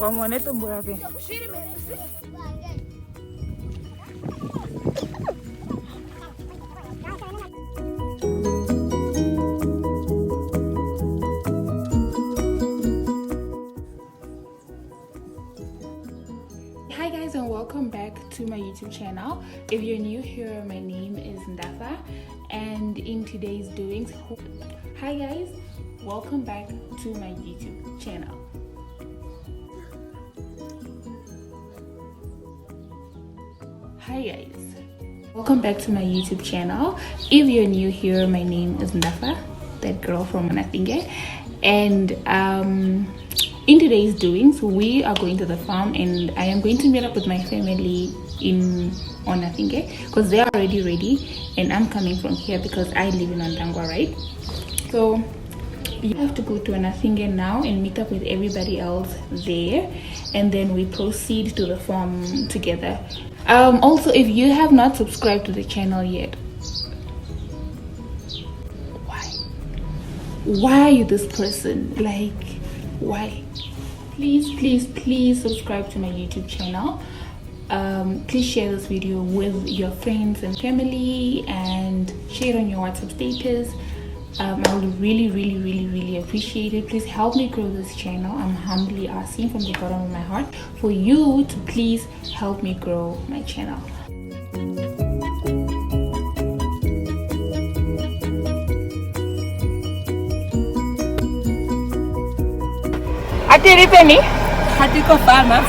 Hi guys, and welcome back to my YouTube channel. If you're new here, my name is Ndahafa, and in today's doings, hi guys, welcome back to my YouTube channel. Hi guys, welcome back to my YouTube channel. If you're new here, my name is Ndahafa, that girl from Omangheti, and in today's doings, we are going to the farm, and I am going to meet up with my family in Omangheti because they are already ready, and I'm coming from here because I live in Ondangwa, right? So you have to go to Omangheti now and meet up with everybody else there, and then we proceed to the farm together. Also, if you have not subscribed to the channel yet, why are you this person? Like, why? Please subscribe to my YouTube channel. Please share this video with your friends and family, and share it on your WhatsApp status. I would really appreciate it. Please help me grow this channel. I'm humbly asking from the bottom of my heart for you to please help me grow my channel. Atiripeni? Hatiko farmer.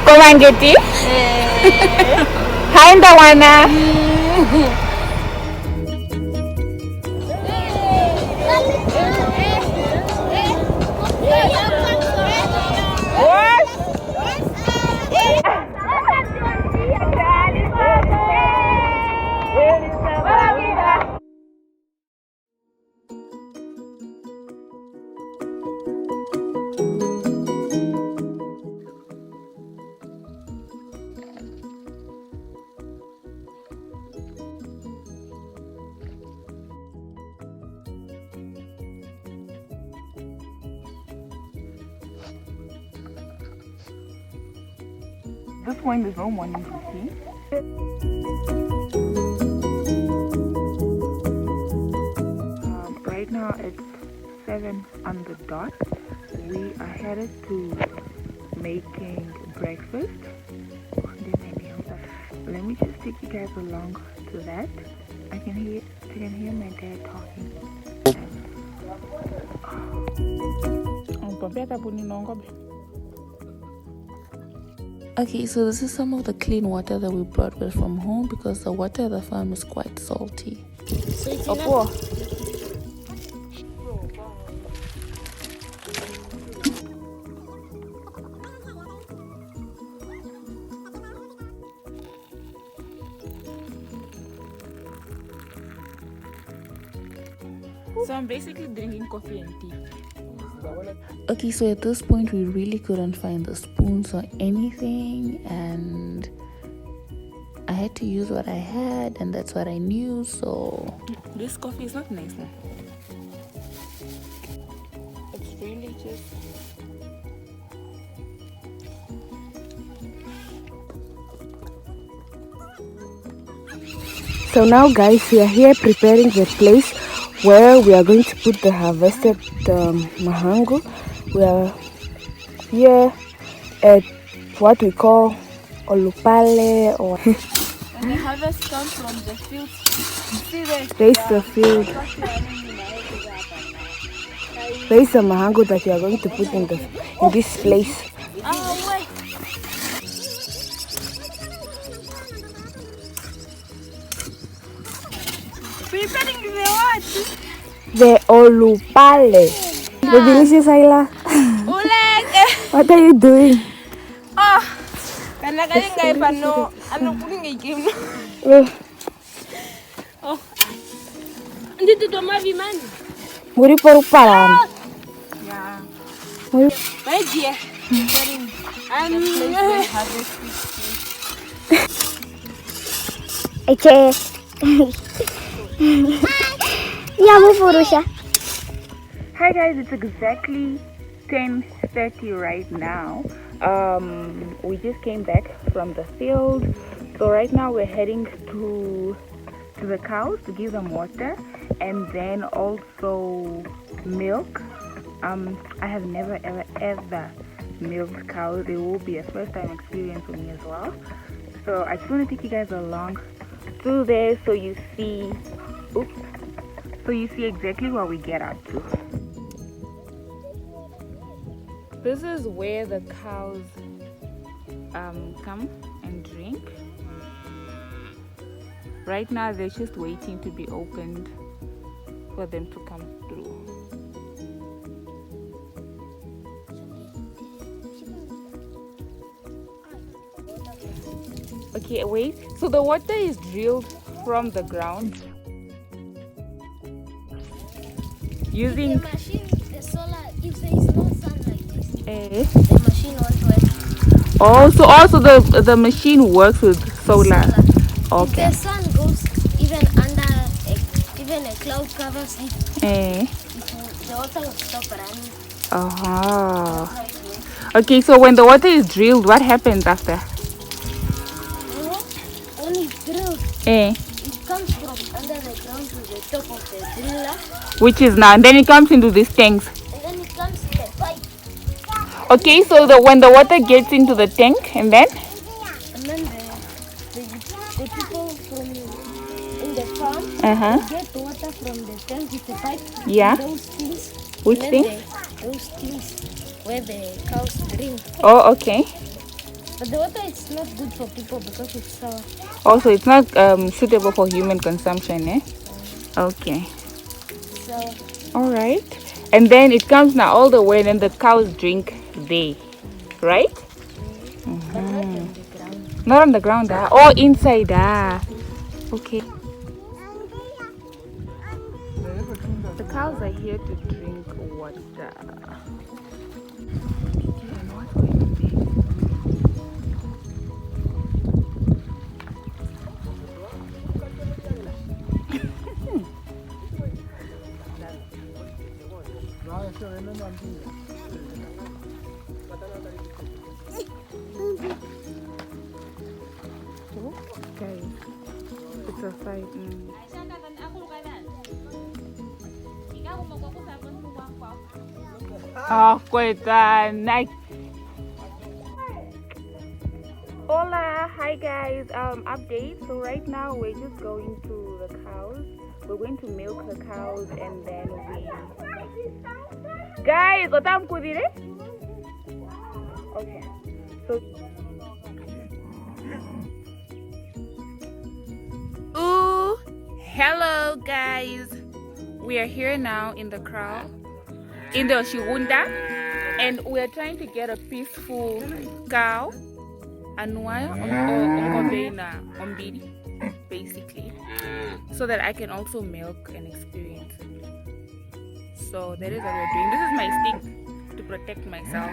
Omangheti? Hi Ndahafa. This one is no morning to see. Right now it's 7 on the dot. We are headed to making breakfast. Let me just take you guys along to that. I can hear my dad talking. Okay, so this is some of the clean water that we brought with from home because the water at the farm is quite salty. So I'm basically drinking coffee and tea. Okay, so at this point we really couldn't find the spoons or anything, and I had to use what I had, and that's what I knew. So this coffee is not nice now. It's really just So now guys, we are here preparing the place where we are going to put the harvested mahango. We are here at what we call olupale, or and the harvest comes from the field. There's the field. There's the mahango that you are going to put in this place. Oh, wait. Preparing the what? The olupale. The delicious Ayla. What are you doing? Oh, kana kalinga ipano ano kulinga ikim. Oh. Ndito to mavi man. Muri por paran. Yeah. Muri. Right here. Eche. Hi guys, it's exactly 10:30 right now. We just came back from the field, so right now we're heading to the cows to give them water and then also milk. I have never ever milked cows. It will be a first time experience for me as well, so I just want to take you guys along through there so you see exactly what we get up to. This is where the cows come and drink. Right now they're just waiting to be opened for them to come through. Okay, wait. So the water is drilled from the ground using the machine, the solar. If there is no sun like this, the machine won't work. Also the machine works with solar. Okay. If the sun goes even under, even a cloud covers it, the water will stop running. Okay, so when the water is drilled, what happens after? When it's drilled, it comes from under the ground to the top of the driller. Which is now, and then it comes into these tanks. And then it comes to the pipe. Okay, so when the water gets into the tank, and then? And then the people from in the farm get water from the tank with the pipe. Yeah. Those things. Which things? Those things where the cows drink. Oh, okay. But the water is not good for people because it's sour. Also, it's not suitable for human consumption, eh? Okay. So. All right. And then it comes now all the way, and the cows drink there, right? But not on the ground. Not on the ground, oh, inside, okay. The cows are here to drink water. Okay, it's a fight. Oh, quite nice. Hola, hi guys. Update. So right now we're just going to the cows. We're going to milk the cows and then guys, what time could it? Okay. So ooh, hello guys. We are here now in the kraal, in the Shigunda, and we are trying to get a peaceful cow, Anuaya or basically, so that I can also milk and experience it. So that is what we're doing. This is my stick to protect myself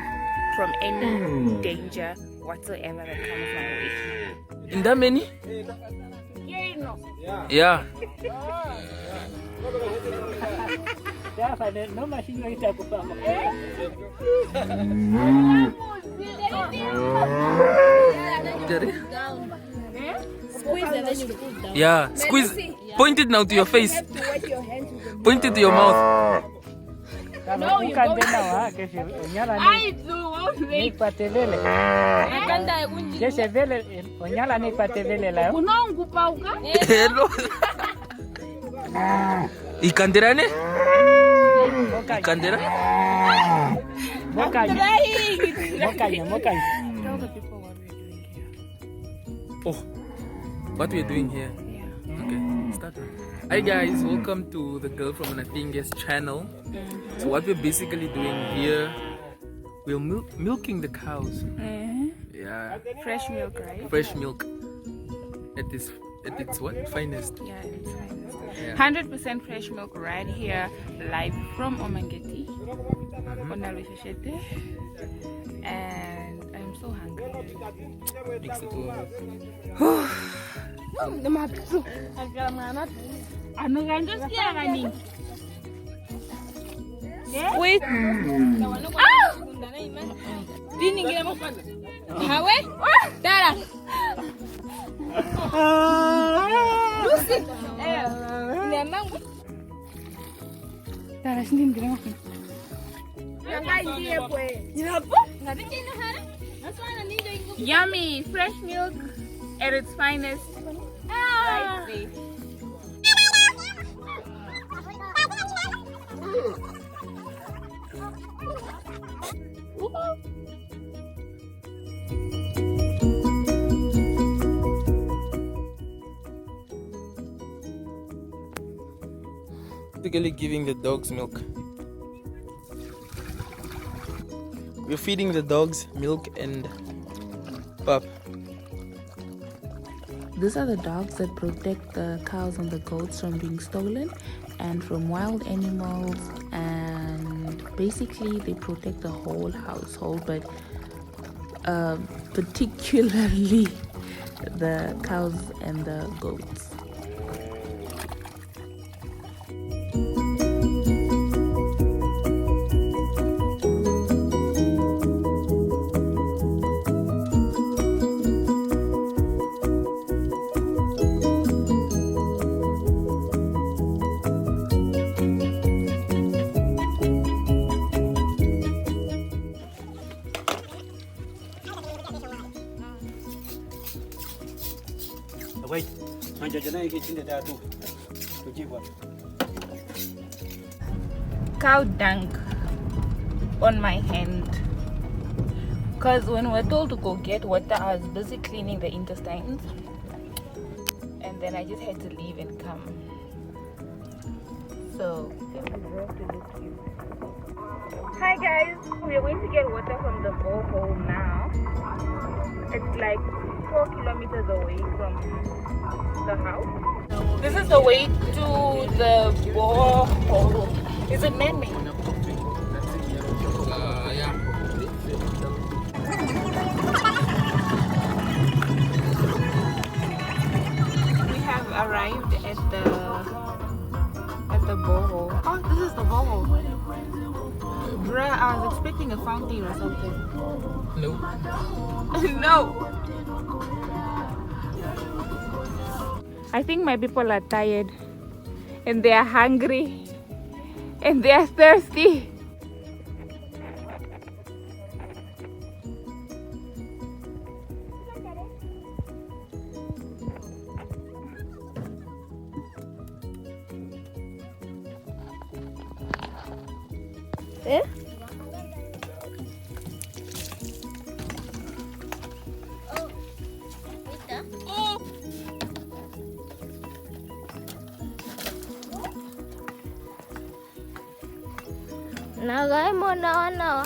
from any danger whatsoever that comes my way. In that many? Yeah. Squeeze and then you put down. Yeah, squeeze. Point it now to your face. Point it to your mouth. No, you go. I do. Hello. Ikandera ne? Ikandera? I'm trying. Tell the people what we're doing here. Oh, what we're doing here? Yeah. Okay, start. Hi guys, welcome to the Girl from Ndahafa's channel. So what we're basically doing here, we're milking the cows. Yeah. Fresh milk, right? Fresh milk. At its what? Finest. Yeah, it's finest. Yeah. 100% fresh milk right here, live from Omangheti. And I'm so hungry. Mix it all. Wait. Dini ngira mo. Hawe? Dara. Lucy. Nyamangu. Dara sini ngira mo. Yummy fresh milk at its finest. Right there. Basically giving the dogs milk. We're feeding the dogs milk and pap. These are the dogs that protect the cows and the goats from being stolen and from wild animals, and basically they protect the whole household, but particularly the cows and the goats. Cow dung on my hand, because when we're told to go get water, I was busy cleaning the intestines, and then I just had to leave and come. So hi guys, we're going to get water from the borehole now. It's like 4 kilometers away from the house. This is the way to the borehole. Is it man-made? We have arrived at the borehole. Oh, this is the borehole. Bruh, I was expecting a fountain or something. No. No. I think my people are tired and they are hungry and they are thirsty. Eh? Nagai mo na ano.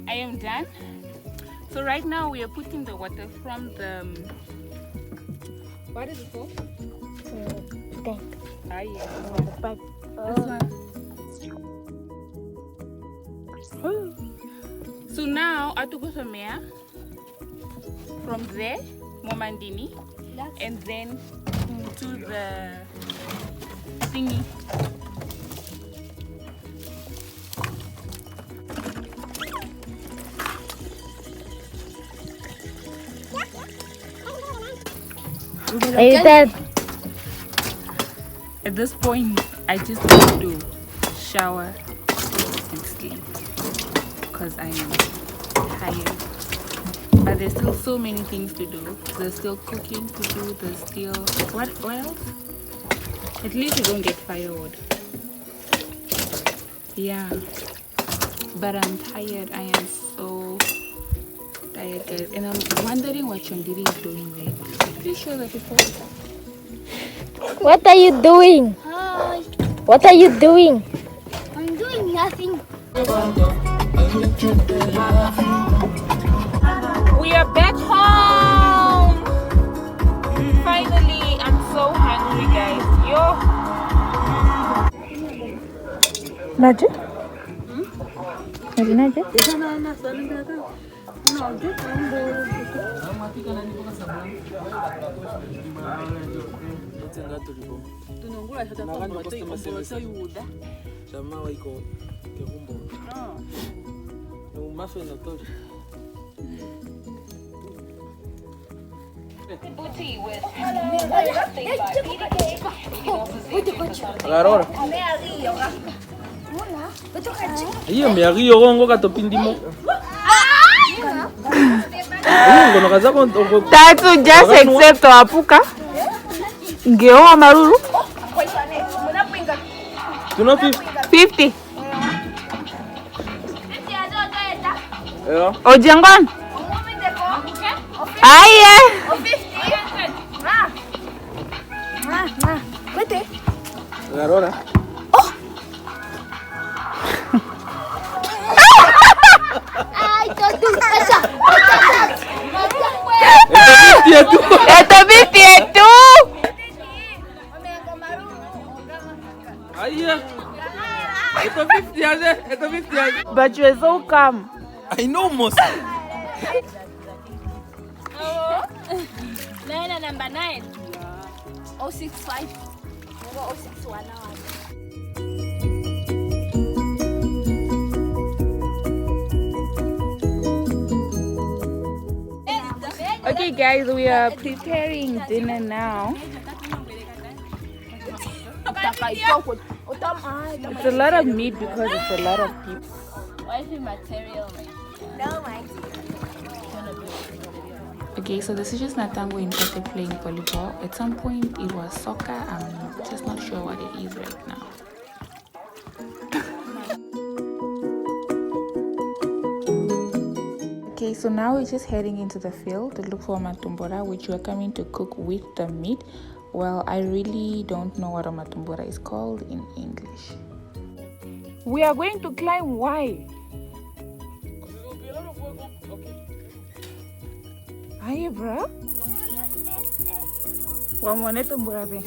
I am done. So right now we are putting the water from the what is it called? Tank. Ah, yeah. The pipe. This one. So now I took some air from there, Momandini, and then to the thingy. Are you dead? At this point, I just want to shower and sleep because I am tired. But there's still so many things to do. There's still cooking to do. There's still what else? At least you don't get firewood. Yeah. But I'm tired. I am so tired, guys. And I'm wondering what Chandiri is doing there. Please show the people. What are you doing? Hi. What are you doing? I'm doing nothing. We are back home. Finally, I'm so hungry, guys. Yo. Naji? Marinaje? Agarora. Iyo miagiyo gongo katopindimo. Tatu just accept wapuka. Ngeo maruru. Tuno 50. Yeah. Ojengon. Aye. Agarora. Esto 52. Aye. Esto 50 aje. Esto 50 aje. But you're so calm. I know most. Nine number 9. 065. 061 now. Okay guys, we are preparing dinner now. It's a lot of meat because it's a lot of people. Wifey material, man. No, my. Okay, so this is just Natango in Kate playing volleyball. At some point it was soccer. I'm just not sure what it is right now. Okay, so now we're just heading into the field to look for matumbora, which we're coming to cook with the meat. Well, I really don't know what a matumbora is called in English. We are going to climb. Why? Aye, bro. One more tumbora there.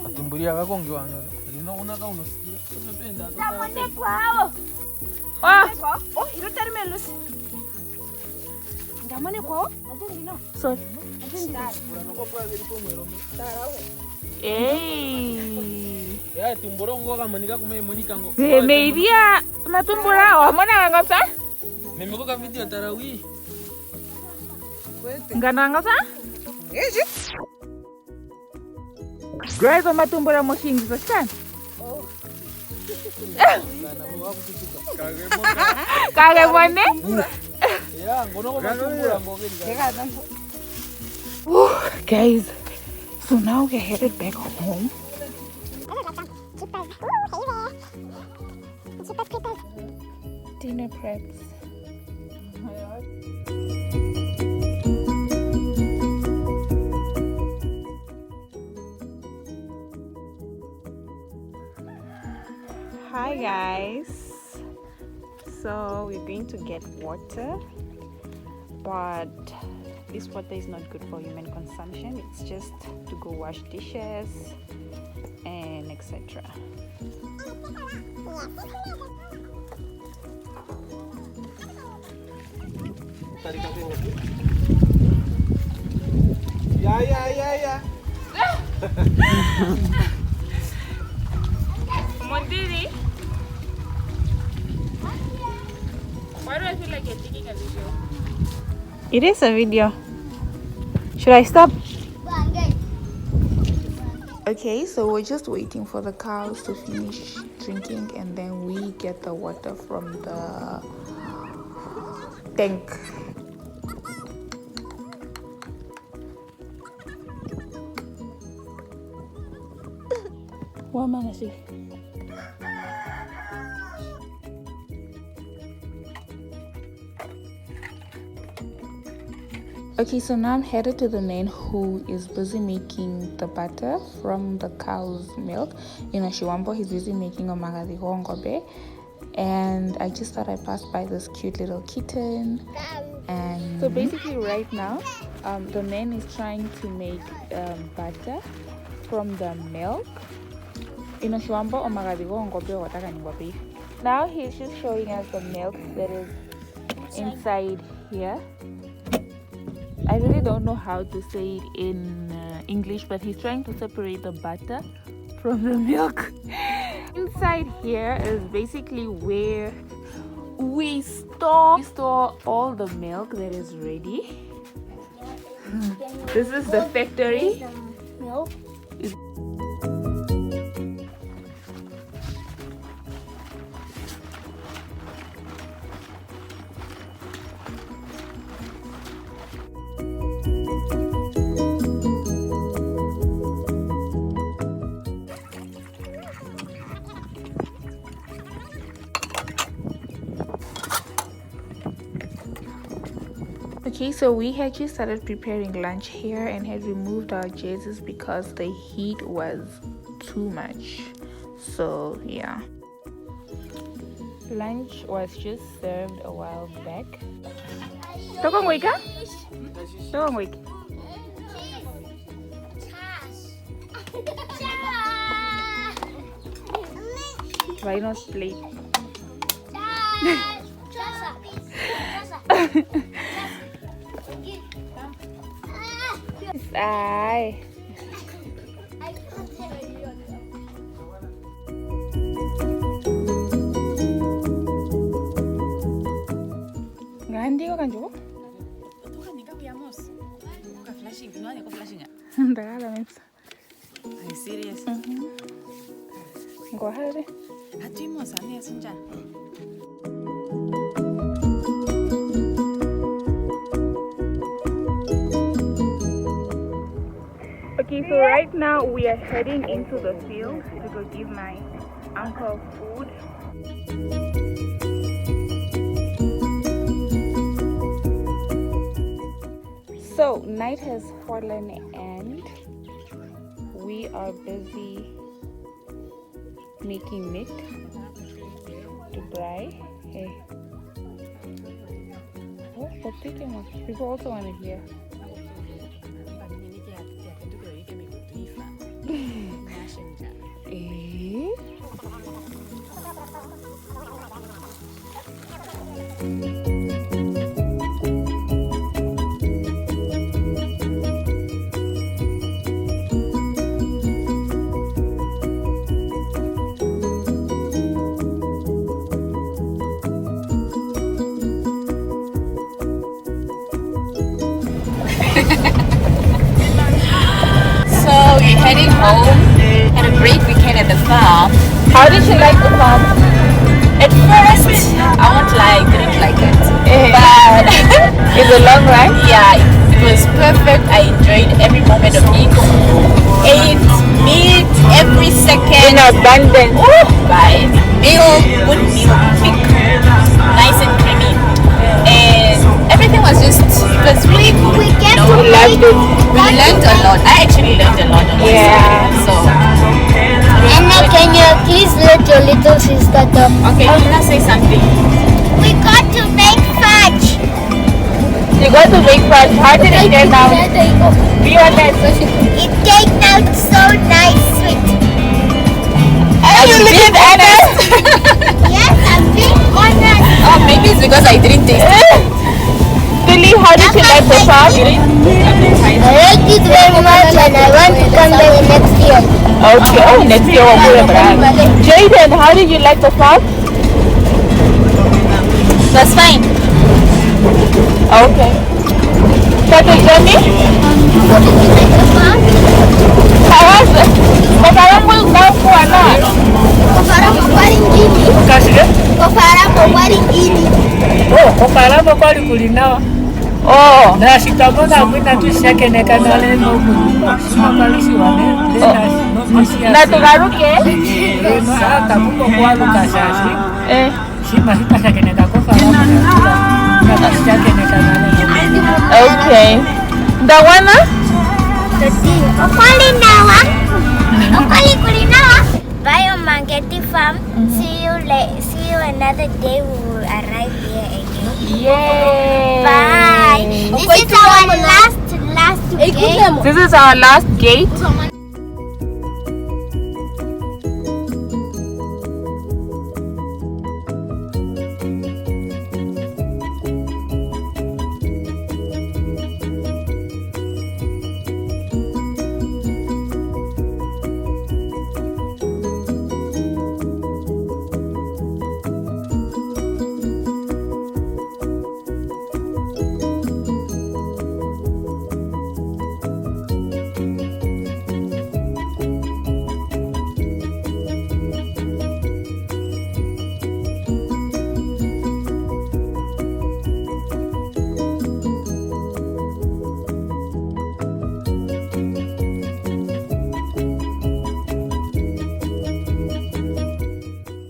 Atumburia gakonge wangu. Lino unaka unosikia. Tunapenda Tamone kwao. Oh, ilo termelos. Tamone kwao? Atendino. Sorry. Hey. Ya tumborongo kama nika kumemonika ngo. Meidia matumbora wamona ngapsa? Memekoka video tarawi. Ngana ngapsa? Guys, matumbora moshingi sashan. Oh. Kage mone? Ya, ngono ko matumbora ngogeni. Guys, so now we're headed back home. Dinner preps. Hi guys, so we're going to get water, but this water is not good for human consumption. It's just to go wash dishes and etc. Ya. Mondiri, why do I feel like you're taking a video? It is a video. Should I stop? Okay, so we're just waiting for the cows to finish drinking and then we get the water from the tank. What am I see? Okay, so now I'm headed to the man who is busy making the butter from the cow's milk. In Shiwambo, he's busy making omangheti hongobe. and I just thought I'd pass by this cute little kitten. And so basically right now the man is trying to make butter from the milk. Now he's just showing us the milk that is inside here. I really don't know how to say it in English, but he's trying to separate the butter from the milk. Inside here is basically where we store all the milk that is ready. This is the factory. Okay, so we had just started preparing lunch here and had removed our jerseys because the heat was too much. So yeah, lunch was just served a while back. Why not plate? Ay. Ngandi kok kanjo? Tuhan nika kuyamos. Buka flashing, gimana kok flashingnya? Ndakala mesa. Are you serious? Go ahead. Hati mo sana ya sunja. Okay, so right now we are heading into the field to go give my uncle food. So night has fallen and we are busy making meat to fry. Hey, oh, but people also want to hear. So we're heading home. Had a great weekend at the farm. How did you like the farm? At first, didn't like it. But Is it long, right? yeah, it was perfect. I enjoyed every moment of it. Ate meat every second. In abundance. Oh, guys, good meal, quick, nice and creamy, and everything was just really good. We get You know, to Loved it. we learned a lot. I actually learned a lot on this. Yeah. So Anna, can you please let your little sister talk? okay, I'm gonna say something. We got to make fudge. You got to make fudge. How did it turn out? Be honest. It came out so nice, sweet. Are you looking at us? Yes, I'm being honest. Oh, maybe it's because I didn't taste it. Billy, how did you like the farm? I like it very much and I want to come back next year. Okay, oh, next year we'll put it. Jaden, how did you like the farm? That's fine. Okay. Dr. Johnny? What did you like the farm? How was it? Kofara mo daw ko ano? Kofara mo paling gini. Kasih Kofara mo paling gini. oh kepala mau kali kulinawa Oh. na sikamona kwina tu shake ne kanale no sima kalisi wane no misia Na tugaruke? no hata muko kwa lukasasi sima sita shake ne kakofa na shake ne kanale Okay. Dawana? Okoli kulinawa. Bye Omangheti farm. See you you another day when we arrive here again. Yay! Bye. This is our last gate. This is our last gate.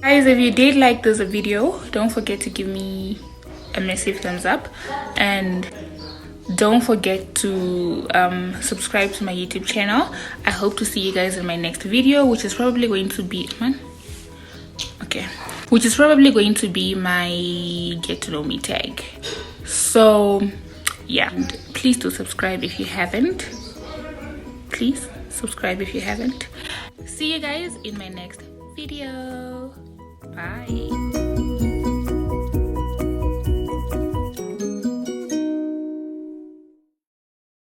Guys, if you did like this video, don't forget to give me a massive thumbs up, and don't forget to subscribe to my YouTube channel. I hope to see you guys in my next video, which is probably going to be my get to know me tag. So yeah, and please do subscribe if you haven't. Please subscribe if you haven't. See you guys in my next video. Bye.